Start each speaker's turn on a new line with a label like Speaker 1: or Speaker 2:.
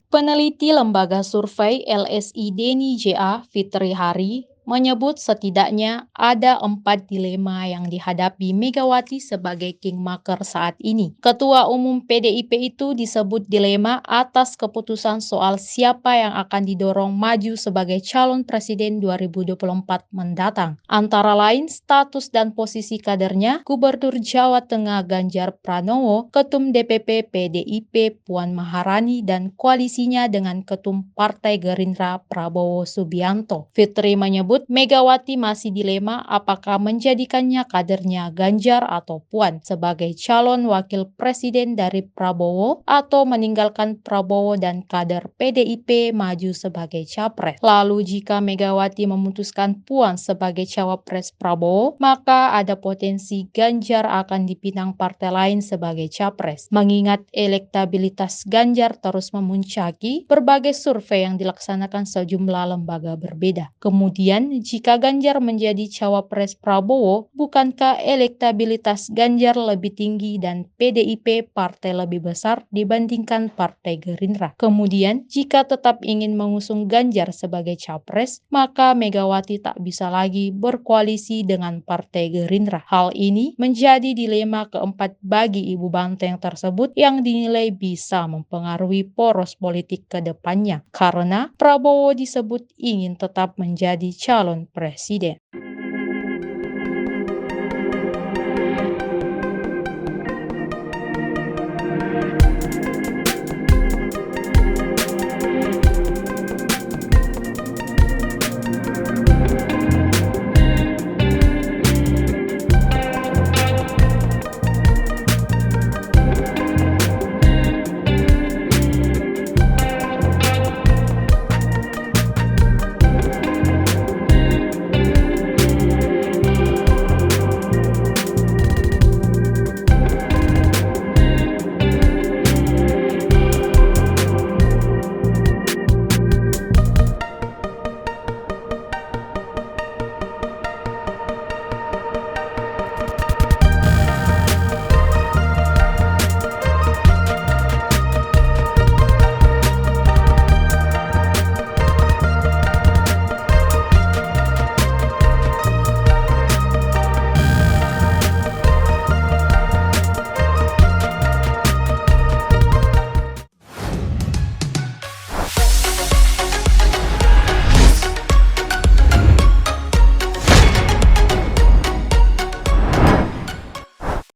Speaker 1: Peneliti lembaga survei LSI Deni JA Fitri Hari menyebut setidaknya ada 4 dilema yang dihadapi Megawati sebagai kingmaker saat ini. Ketua Umum PDIP itu disebut dilema atas keputusan soal siapa yang akan didorong maju sebagai calon presiden 2024 mendatang. Antara lain status dan posisi kadernya, Gubernur Jawa Tengah Ganjar Pranowo, Ketum DPP PDIP Puan Maharani, dan koalisinya dengan Ketum Partai Gerindra Prabowo Subianto. Fitri menyebut Megawati masih dilema apakah menjadikannya kadernya Ganjar atau Puan sebagai calon wakil presiden dari Prabowo atau meninggalkan Prabowo dan kader PDIP maju sebagai capres. Lalu jika Megawati memutuskan Puan sebagai cawapres Prabowo, maka ada potensi Ganjar akan dipinang partai lain sebagai capres. Mengingat elektabilitas Ganjar terus memuncaki, berbagai survei yang dilaksanakan sejumlah lembaga berbeda. Kemudian, jika Ganjar menjadi cawapres Prabowo, bukankah elektabilitas Ganjar lebih tinggi dan PDIP partai lebih besar dibandingkan Partai Gerindra? Kemudian, jika tetap ingin mengusung Ganjar sebagai capres, maka Megawati tak bisa lagi berkoalisi dengan Partai Gerindra. Hal ini menjadi dilema keempat bagi Ibu Banteng tersebut yang dinilai bisa mempengaruhi poros politik ke depannya, karena Prabowo disebut ingin tetap menjadi calon presiden.